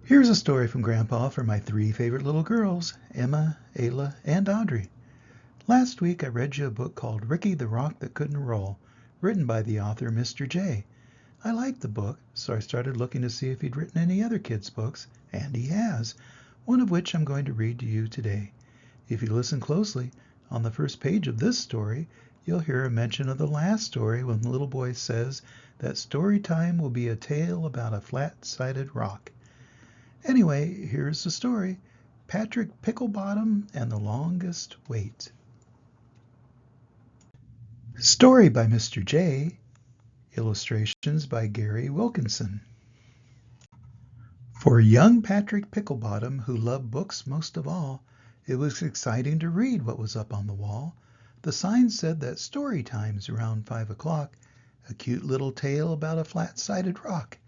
Here's a story from Grandpa for my three favorite little girls, Emma, Ayla, and Audrey. Last week I read you a book called Ricky the Rock That Couldn't Roll, written by the author Mr. J. I liked the book, so I started looking to see if he'd written any other kids' books, and he has, one of which I'm going to read to you today. If you listen closely, on the first page of this story, you'll hear a mention of the last story when the little boy says that story time will be a tale about a flat-sided rock. Anyway, here's the story, Patrick Picklebottom and the Longest Wait. Story by Mr. J. Illustrations by Gary Wilkinson. For young Patrick Picklebottom, who loved books most of all, it was exciting to read what was up on the wall. The sign said that story time's around 5 o'clock, a cute little tale about a flat-sided rock.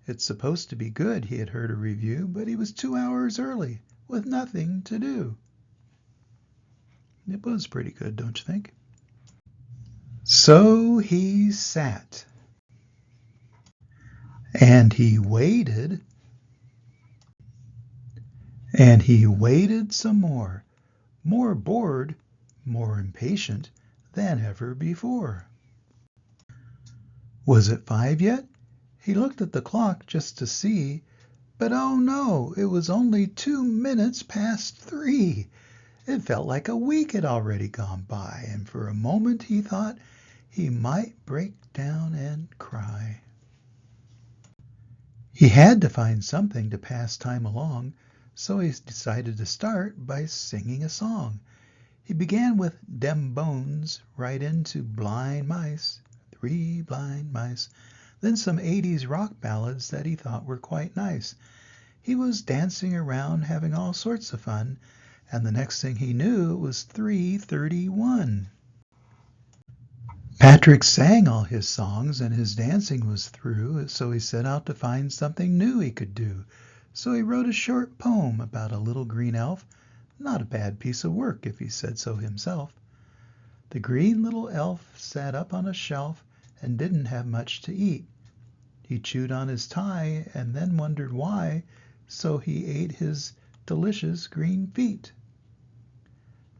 It's supposed to be good, he had heard a review, but he was 2 hours early, with nothing to do. It was pretty good, don't you think? So he sat. And he waited. And he waited some more bored, more impatient than ever before. Was it 5 yet? He looked at the clock just to see, but oh no, it was only 2 minutes past 3. It felt like a week had already gone by, and for a moment he thought he might break down and cry. He had to find something to pass time along, so he decided to start by singing a song. He began with "Dem Bones" right into "Blind Mice, Three Blind Mice," then some 80s rock ballads that he thought were quite nice. He was dancing around, having all sorts of fun, and the next thing he knew it was 3:31. Patrick sang all his songs and his dancing was through, so he set out to find something new he could do. So he wrote a short poem about a little green elf, not a bad piece of work if he said so himself. The green little elf sat up on a shelf and didn't have much to eat. He chewed on his tie and then wondered why, so he ate his delicious green feet.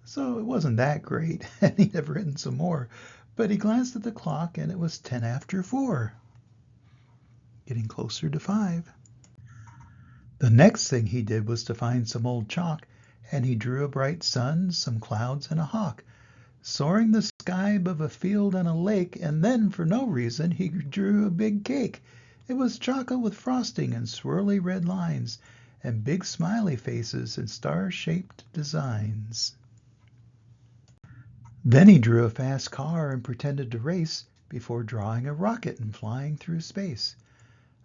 So it wasn't that great, and he'd have written some more, but he glanced at the clock and it was 10 after 4, getting closer to 5. The next thing he did was to find some old chalk, and he drew a bright sun, some clouds, and a hawk soaring the sky above a field and a lake, and then, for no reason, he drew a big cake. It was chocolate with frosting and swirly red lines, and big smiley faces and star-shaped designs. Then he drew a fast car and pretended to race before drawing a rocket and flying through space.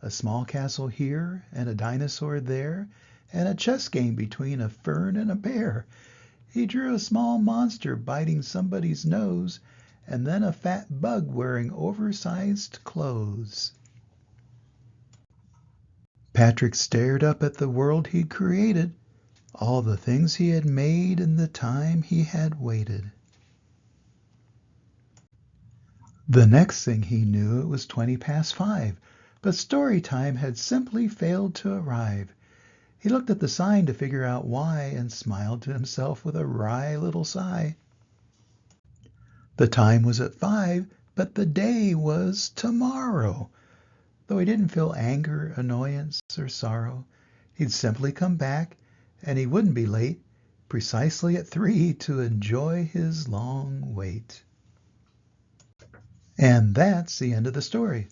A small castle here, and a dinosaur there, and a chess game between a fern and a bear. He drew a small monster biting somebody's nose, and then a fat bug wearing oversized clothes. Patrick stared up at the world he'd created, all the things he had made in the time he had waited. The next thing he knew it was 20 past 5, but story time had simply failed to arrive. He looked at the sign to figure out why and smiled to himself with a wry little sigh. The time was at 5, but the day was tomorrow. Though he didn't feel anger, annoyance, or sorrow, he'd simply come back, and he wouldn't be late, precisely at 3 to enjoy his long wait. And that's the end of the story.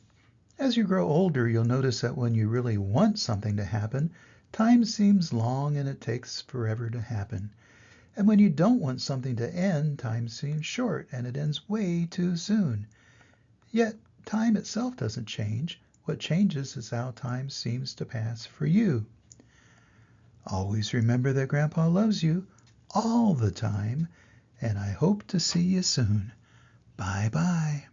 As you grow older, you'll notice that when you really want something to happen, time seems long and it takes forever to happen. And when you don't want something to end, time seems short and it ends way too soon. Yet, time itself doesn't change. What changes is how time seems to pass for you. Always remember that Grandpa loves you all the time, and I hope to see you soon. Bye-bye.